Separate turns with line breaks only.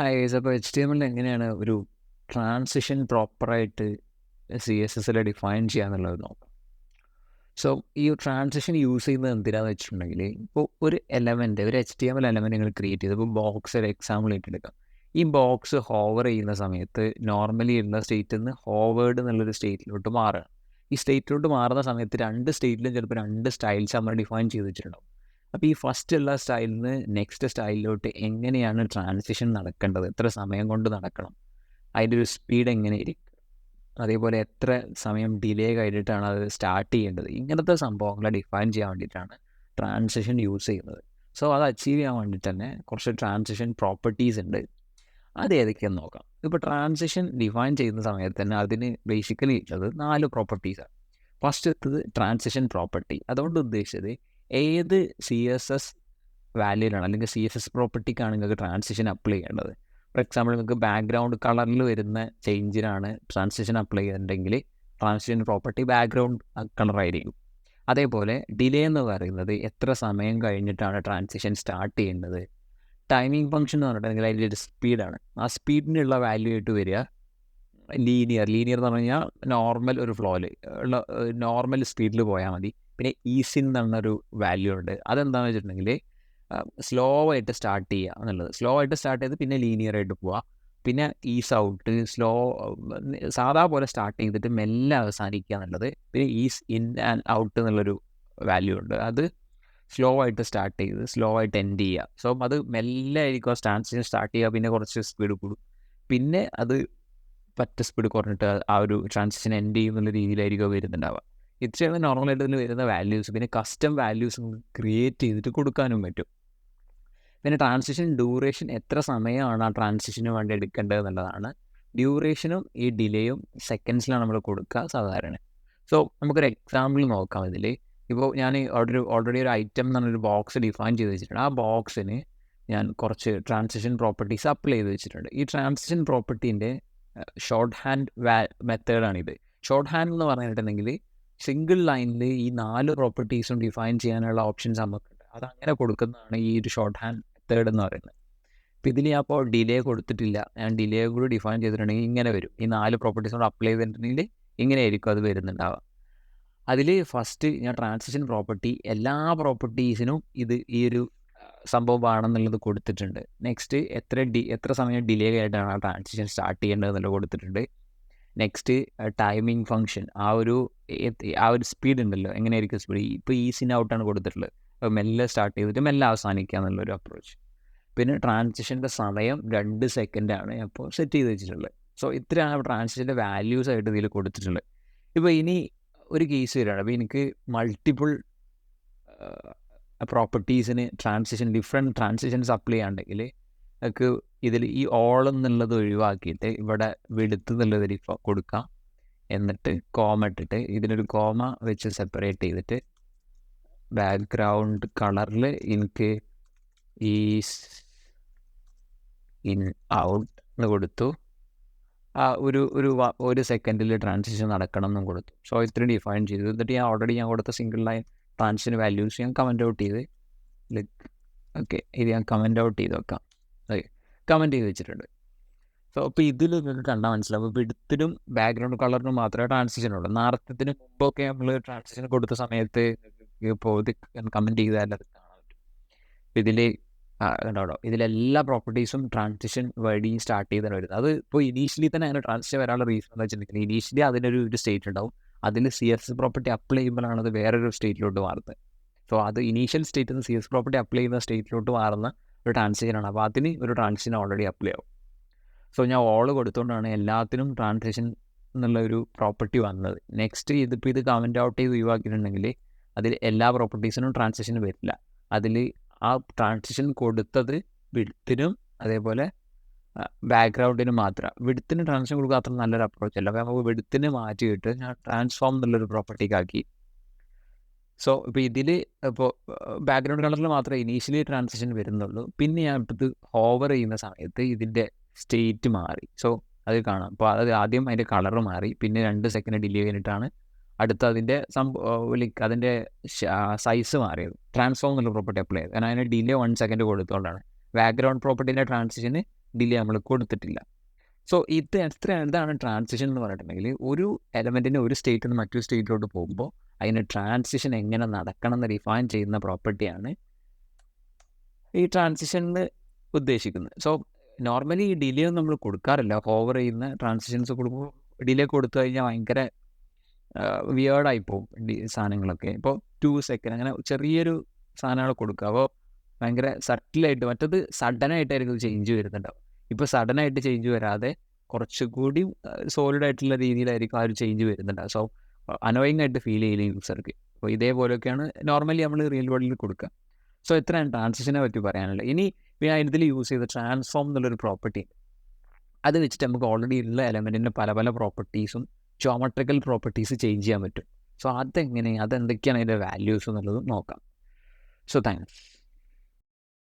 Hi. അപ്പോൾ HTML എങ്ങനെയാണ് ഒരു ട്രാൻസിഷൻ പ്രോപ്പറായിട്ട് CSSൽ ഡിഫൈൻ ചെയ്യാന്നുള്ളത് നോക്കാം. സോ ഈ ട്രാൻസിഷൻ യൂസ് ചെയ്യുന്നത് എന്തിനാന്ന് വെച്ചിട്ടുണ്ടെങ്കിൽ, ഇപ്പോൾ ഒരു എലമെൻറ്റ്, ഒരു HTML എലമെൻറ്റ് നിങ്ങൾ ക്രിയേറ്റ് ചെയ്ത്, ഇപ്പോൾ ബോക്സ് ഒരു എക്സാമ്പിൾ ഏറ്റെടുക്കാം. ഈ ബോക്സ് ഹോവർ ചെയ്യുന്ന സമയത്ത് നോർമലി ഉള്ള സ്റ്റേറ്റിൽ നിന്ന് ഹോവേർഡ് എന്നുള്ളൊരു സ്റ്റേറ്റിലോട്ട് മാറുകയാണ്. ഈ സ്റ്റേറ്റിലോട്ട് മാറുന്ന സമയത്ത് രണ്ട് സ്റ്റേറ്റിലും ചിലപ്പോൾ രണ്ട് സ്റ്റൈൽസ് നമ്മൾ ഡിഫൈൻ ചെയ്ത് വെച്ചിട്ടുണ്ടാവും. അപ്പോൾ ഈ ഫസ്റ്റ് ഉള്ള സ്റ്റൈലിൽ നിന്ന് നെക്സ്റ്റ് സ്റ്റൈലിലോട്ട് എങ്ങനെയാണ് ട്രാൻസിഷൻ നടക്കേണ്ടത്, എത്ര സമയം കൊണ്ട് നടക്കണം, അതിൻ്റെ ഒരു സ്പീഡ് എങ്ങനെയായിരിക്കും, അതേപോലെ എത്ര സമയം ഡിലേ കഴിഞ്ഞിട്ടാണ് അത് സ്റ്റാർട്ട് ചെയ്യേണ്ടത്, ഇങ്ങനത്തെ സംഭവങ്ങളെ ഡിഫൈൻ ചെയ്യാൻ വേണ്ടിയിട്ടാണ് ട്രാൻസിഷൻ യൂസ് ചെയ്യുന്നത്. സോ അത് അച്ചീവ് ചെയ്യാൻ വേണ്ടിയിട്ട് തന്നെ കുറച്ച് ട്രാൻസിഷൻ പ്രോപ്പർട്ടീസ് ഉണ്ട്. അത് ഏതൊക്കെയാണെന്ന് നോക്കാം. ഇപ്പോൾ ട്രാൻസിഷൻ ഡിഫൈൻ ചെയ്യുന്ന സമയത്ത് തന്നെ അതിന് ബേസിക്കലി ഉള്ളത് 4 പ്രോപ്പർട്ടീസാണ്. ഫസ്റ്റത്തത് ട്രാൻസിഷൻ പ്രോപ്പർട്ടി. അതുകൊണ്ട് ഉദ്ദേശിച്ചത് ഏത് CSS വാല്യൂലാണ് അല്ലെങ്കിൽ CSS പ്രോപ്പർട്ടിക്കാണ് നിങ്ങൾക്ക് ട്രാൻസിഷൻ അപ്ലൈ ചെയ്യേണ്ടത്. ഫോർ എക്സാമ്പിൾ, നിങ്ങൾക്ക് ബാക്ക്ഗ്രൗണ്ട് കളറിൽ വരുന്ന ചേഞ്ചിനാണ് ട്രാൻസിഷൻ അപ്ലൈ ചെയ്തിട്ടുണ്ടെങ്കിൽ ട്രാൻസിഷൻ പ്രോപ്പർട്ടി ബാക്ക്ഗ്രൗണ്ട് കളറായിരിക്കും. അതേപോലെ ഡിലേ എന്ന് പറയുന്നത് എത്ര സമയം കഴിഞ്ഞിട്ടാണ് ട്രാൻസിഷൻ സ്റ്റാർട്ട് ചെയ്യേണ്ടത്. ടൈമിംഗ് ഫംഗ്ഷൻ എന്ന് പറഞ്ഞിട്ടുണ്ടെങ്കിൽ അതിൻ്റെ ഒരു സ്പീഡാണ്. ആ സ്പീഡിനുള്ള വാല്യൂ ആയിട്ട് വരിക ലീനിയർ എന്ന് പറഞ്ഞു കഴിഞ്ഞാൽ നോർമൽ ഒരു ഫ്ലോയിൽ ഉള്ള നോർമൽ സ്പീഡിൽ പോയാൽ മതി. പിന്നെ ഈസിൻ എന്ന് പറഞ്ഞൊരു വാല്യൂ ഉണ്ട്. അതെന്താണെന്ന് വെച്ചിട്ടുണ്ടെങ്കിൽ സ്ലോ ആയിട്ട് സ്റ്റാർട്ട് ചെയ്യുക എന്നുള്ളത്. സ്ലോ ആയിട്ട് സ്റ്റാർട്ട് ചെയ്ത് പിന്നെ ലീനിയർ ആയിട്ട് പോവുക. പിന്നെ ഈസ് ഔട്ട്, സ്ലോ സാധാ പോലെ സ്റ്റാർട്ട് ചെയ്തിട്ട് മെല്ലെ അവസാനിക്കുക എന്നുള്ളത്. പിന്നെ ഈസ് ഇൻ ആൻഡ് ഔട്ട് എന്നുള്ളൊരു വാല്യൂ ഉണ്ട്. അത് സ്ലോ ആയിട്ട് സ്റ്റാർട്ട് ചെയ്ത് സ്ലോ ആയിട്ട് എൻഡ് ചെയ്യുക. സോ അത് മെല്ലെ ആയിരിക്കും ട്രാൻസിഷൻ സ്റ്റാർട്ട് ചെയ്യുക, പിന്നെ കുറച്ച് സ്പീഡ് കൂടും, പിന്നെ അത് പറ്റ സ്പീഡ് കുറഞ്ഞിട്ട് ആ ഒരു ട്രാൻസിഷൻ എൻഡ് ചെയ്യുന്നുള്ള രീതിയിലായിരിക്കും വരുന്നുണ്ടാവുക. ഇത്രയാണ് നോർമലായിട്ട് ഇതിൽ വരുന്ന വാല്യൂസ്. പിന്നെ കസ്റ്റം വാല്യൂസ് ക്രിയേറ്റ് ചെയ്തിട്ട് കൊടുക്കാനും പറ്റും. പിന്നെ ട്രാൻസിഷൻ ഡ്യൂറേഷൻ, എത്ര സമയമാണ് ആ ട്രാൻസിഷന് വേണ്ടി എടുക്കേണ്ടത് എന്നുള്ളതാണ്. ഡ്യൂറേഷനും ഈ ഡിലേയും സെക്കൻഡ്സിലാണ് നമ്മൾ കൊടുക്കുക സാധാരണ. സോ നമുക്കൊരു എക്സാമ്പിൾ നോക്കാം ഇതിൽ. ഇപ്പോൾ ഞാൻ ഓൾറെഡി ഒരു ഐറ്റം എന്ന് പറഞ്ഞൊരു ബോക്സ് ഡിഫൈൻ ചെയ്ത് വെച്ചിട്ടുണ്ട്. ആ ബോക്സിന് ഞാൻ കുറച്ച് ട്രാൻസിഷൻ പ്രോപ്പർട്ടീസ് അപ്ലൈ ചെയ്ത് വെച്ചിട്ടുണ്ട്. ഈ ട്രാൻസിഷൻ പ്രോപ്പർട്ടീൻ്റെ ഷോർട്ട് ഹാൻഡ് മെത്തേഡാണിത്. ഷോർട്ട് ഹാൻഡ് എന്ന് പറഞ്ഞിട്ടുണ്ടെങ്കിൽ സിംഗിൾ ലൈനിൽ ഈ 4 പ്രോപ്പർട്ടീസും ഡിഫൈൻ ചെയ്യാനുള്ള ഓപ്ഷൻസ് നമുക്കുണ്ട്. അതങ്ങനെ കൊടുക്കുന്നതാണ് ഈ ഒരു ഷോർട്ട് ഹാൻഡ് മെത്തേഡ് എന്ന് പറയുന്നത്. ഇപ്പോൾ ഇതിൽ ഞാൻ അപ്പോൾ ഡിലേ കൊടുത്തിട്ടില്ല, ഞാൻ ഡിലേ കൂടി ഡിഫൈൻ ചെയ്തിട്ടുണ്ടെങ്കിൽ ഇങ്ങനെ വരും. ഈ 4 പ്രോപ്പർട്ടീസ് കൂടെ അപ്ലൈ ചെയ്തിട്ടുണ്ടെങ്കിൽ ഇങ്ങനെയായിരിക്കും അത് വരുന്നുണ്ടാവുക. അതിൽ ഫസ്റ്റ് ഞാൻ ട്രാൻസിഷൻ പ്രോപ്പർട്ടി എല്ലാ പ്രോപ്പർട്ടീസിനും ഈ ഒരു സംഭവം ആണെന്നുള്ളത് കൊടുത്തിട്ടുണ്ട്. നെക്സ്റ്റ് എത്ര സമയം ഡിലേ ആയിട്ടാണ് ആ ട്രാൻസിഷൻ സ്റ്റാർട്ട് ചെയ്യേണ്ടത് എന്നുള്ളത് കൊടുത്തിട്ടുണ്ട്. നെക്സ്റ്റ് ടൈമിംഗ് ഫംഗ്ഷൻ, ആ ഒരു സ്പീഡ് ഉണ്ടല്ലോ, എങ്ങനെയായിരിക്കും സ്പീഡ്. ഇപ്പോൾ ഈസിൻ ഔട്ടാണ് കൊടുത്തിട്ടുള്ളത്. അപ്പോൾ മെല്ലെ സ്റ്റാർട്ട് ചെയ്തിട്ട് മെല്ലെ അവസാനിക്കുക എന്നുള്ളൊരു അപ്രോച്ച്. പിന്നെ ട്രാൻസിഷൻ്റെ സമയം 2 സെക്കൻഡാണ് അപ്പോൾ സെറ്റ് ചെയ്ത് വെച്ചിട്ടുള്ളത്. സോ ഇത്രയാണ് ട്രാൻസിഷൻ്റെ വാല്യൂസ് ആയിട്ട് ഇതിൽ കൊടുത്തിട്ടുള്ളത്. ഇപ്പോൾ ഇനി ഒരു കേസ് വരികയാണ്. അപ്പോൾ എനിക്ക് മൾട്ടിപ്പിൾ പ്രോപ്പർട്ടീസിന് ഡിഫറെൻറ്റ് ട്രാൻസിഷൻസ് അപ്ലൈ ചെയ്യാണ്ടെങ്കിൽ നമുക്ക് ഇതിൽ ഈ ഓൾ എന്നുള്ളത് ഒഴിവാക്കിയിട്ട് ഇവിടെ വിഡ്ത്ത് എന്നുള്ളത് കൊടുക്കാം. എന്നിട്ട് കോമ ഇട്ടിട്ട് ഇതിനൊരു കോമ വെച്ച് സെപ്പറേറ്റ് ചെയ്തിട്ട് ബാക്ക്ഗ്രൗണ്ട് കളറിൽ എനിക്ക് ഈ ഇൻ ഔട്ട് എന്ന് കൊടുത്തു. ആ ഒരു സെക്കൻഡിൽ ട്രാൻസിഷൻ നടക്കണം എന്നും കൊടുത്തു. സോ ഇത്രയും ഡിഫൈൻ ചെയ്തു. എന്നിട്ട് ഞാൻ കൊടുത്ത സിംഗിൾ ലൈൻ ട്രാൻസിഷൻ വാല്യൂസ് ഞാൻ കമൻറ്റ് ഔട്ട് ചെയ്ത് ഇത് ഞാൻ കമൻറ്റ് ഔട്ട് ചെയ്ത് വെക്കാം. കമൻറ്റ് ചെയ്ത് വെച്ചിട്ടുണ്ട്. സോ അപ്പോൾ ഇതിൽ നിങ്ങൾക്ക് കണ്ടാൽ മനസ്സിലാവും. ഇപ്പോൾ വിഡ്ത്തിനും ബാക്ക്ഗ്രൗണ്ട് കളറിനും മാത്രമേ ട്രാൻസിഷൻ ഉള്ളൂ. നേരത്തിന് മുമ്പൊക്കെ നമ്മൾ ട്രാൻസിഷൻ കൊടുത്ത സമയത്ത് ഇപ്പോൾ ഇത് കമൻറ്റ് ചെയ്താൽ അത് കാണാൻ പറ്റും. അപ്പോൾ കണ്ടോ, ഇതിലെല്ലാ പ്രോപ്പർട്ടീസും ട്രാൻസിഷൻ വഴി സ്റ്റാർട്ട് ചെയ്താണ് വരുന്നത്. അത് ഇപ്പോൾ ഇനീഷ്യലി തന്നെ അങ്ങനെ ട്രാൻസിഷൻ വരാനുള്ള റീസൺ എന്ന് വെച്ചിട്ടുണ്ടെങ്കിൽ, ഇനീഷ്യലി അതിനൊരു സ്റ്റേറ്റ് ഉണ്ടാവും. അതിൽ CSS പ്രോപ്പർട്ടി അപ്ലൈ ചെയ്യുമ്പോഴാണ് അത് വേറൊരു സ്റ്റേറ്റിലോട്ട് മാറുന്നത്. സോ അത് ഇനീഷ്യൽ സ്റ്റേറ്റിൽ നിന്ന് CSS പ്രോപ്പർട്ടി അപ്ലൈ ചെയ്യുന്ന സ്റ്റേറ്റിലോട്ട് മാറുന്ന ഒരു ട്രാൻസിഷനാണ്. അപ്പോൾ അതിന് ഒരു ട്രാൻസിഷൻ ഓൾറെഡി അപ്ലൈ ആവും. സോ ഞാൻ ഓൾ കൊടുത്തുകൊണ്ടാണ് എല്ലാത്തിനും ട്രാൻസിഷൻ എന്നുള്ള ഒരു പ്രോപ്പർട്ടി വന്നത്. നെക്സ്റ്റ് ഇതിപ്പോൾ ഇത് കമൻറ്റ് ഔട്ട് ചെയ്ത് ഒഴിവാക്കിയിട്ടുണ്ടെങ്കിൽ അതിൽ എല്ലാ പ്രോപ്പർട്ടീസിനും ട്രാൻസിഷൻ വരില്ല. അതിൽ ആ ട്രാൻസിഷൻ കൊടുത്തത് വിഡ്ത്തിനും അതേപോലെ ബാക്ക്ഗ്രൗണ്ടിനും മാത്രം. വിഡ്ത്തിന് ട്രാൻസിഷൻ കൊടുക്കുക അത്ര നല്ലൊരു അപ്രോച്ച് അല്ല. അപ്പോൾ നമുക്ക് വിഡ്ത്തിന് മാറ്റിയിട്ട് ഞാൻ ട്രാൻസ്ഫോം എന്നുള്ളൊരു പ്രോപ്പർട്ടിക്കാക്കി. സോ ഇപ്പോൾ ഇതിൽ ഇപ്പോൾ ബാക്ക്ഗ്രൗണ്ട് കളറിൽ മാത്രമേ ഇനീഷ്യലി ട്രാൻസിഷൻ വരുന്നുള്ളൂ. പിന്നെ ഞാൻ ഇപ്പോൾ ഇത് ഹോവർ ചെയ്യുന്ന സമയത്ത് ഇതിൻ്റെ സ്റ്റേറ്റ് മാറി. സോ അത് കാണാം. അപ്പോൾ അത് ആദ്യം അതിൻ്റെ കളറ് മാറി, പിന്നെ 2 സെക്കൻഡ് ഡിലേ കഴിഞ്ഞിട്ടാണ് അടുത്ത അതിൻ്റെ അതിൻ്റെ സൈസ് മാറിയത്. ട്രാൻസ്ഫോം എന്നുള്ള പ്രോപ്പർട്ടി അപ്ലൈ ചെയ്ത്, കാരണം അതിന് ഡിലേ 1 സെക്കൻഡ് കൊടുത്തുകൊണ്ടാണ്. ബാക്ക്ഗ്രൗണ്ട് പ്രോപ്പർട്ടീൻ്റെ ട്രാൻസിഷന് ഡിലേ നമ്മൾ കൊടുത്തിട്ടില്ല. സോ ഇതാണ് ട്രാൻസിഷൻ എന്ന് പറഞ്ഞിട്ടുണ്ടെങ്കിൽ ഒരു എലമെൻറ്റിന് ഒരു സ്റ്റേറ്റിൽ നിന്ന് മറ്റൊരു സ്റ്റേറ്റിലോട്ട് പോകുമ്പോൾ അതിന് ട്രാൻസിഷൻ എങ്ങനെ നടക്കണം എന്ന് ഡിഫൈൻ ചെയ്യുന്ന പ്രോപ്പർട്ടിയാണ് ഈ ട്രാൻസിഷനിൽ ഉദ്ദേശിക്കുന്നത്. സോ നോർമലി ഈ ഡിലേ ഒന്നും നമ്മൾ കൊടുക്കാറില്ല. ഹോവർ ചെയ്യുന്ന ട്രാൻസിഷൻസ് കൊടുക്കുമ്പോൾ ഡിലേ കൊടുത്തു കഴിഞ്ഞാൽ ഭയങ്കര വിയേർഡായി പോകും സാധനങ്ങളൊക്കെ. ഇപ്പോൾ 2 സെക്കൻഡ് അങ്ങനെ ചെറിയൊരു സാധനങ്ങൾ കൊടുക്കുക. അപ്പോൾ ഭയങ്കര സട്ടിലായിട്ട്, മറ്റത് സഡനായിട്ടായിരിക്കും ചേഞ്ച് വരുന്നുണ്ടാവും. ഇപ്പോൾ സഡനായിട്ട് ചേഞ്ച് വരാതെ കുറച്ചുകൂടി സോളിഡ് ആയിട്ടുള്ള രീതിയിലായിരിക്കും ആ ഒരു ചേഞ്ച് വരുന്നുണ്ടാവും. സോ അനോയിങ് ആയിട്ട് ഫീൽ ചെയ്യില്ല യൂസർക്ക്. അപ്പോൾ ഇതേപോലെയൊക്കെയാണ് നോർമലി നമ്മൾ റിയൽ വേൾഡിൽ കൊടുക്കുക. സോ ഇത്രയാണ് ട്രാൻസിഷനെ പറ്റി പറയാനുള്ളത്. ഇനി ഞാൻ ഇതിൽ യൂസ് ചെയ്ത ട്രാൻസ്ഫോം എന്നുള്ളൊരു പ്രോപ്പർട്ടി, അത് വെച്ചിട്ട് നമുക്ക് ഓൾറെഡി ഉള്ള എലമെൻറ്റിൻ്റെ പല പല പ്രോപ്പർട്ടീസും ജോമെട്രിക്കൽ പ്രോപ്പർട്ടീസ് ചേഞ്ച് ചെയ്യാൻ പറ്റും. സോ അതെന്തൊക്കെയാണ് അതിൻ്റെ വാല്യൂസ് എന്നുള്ളത് നോക്കാം. So thanks.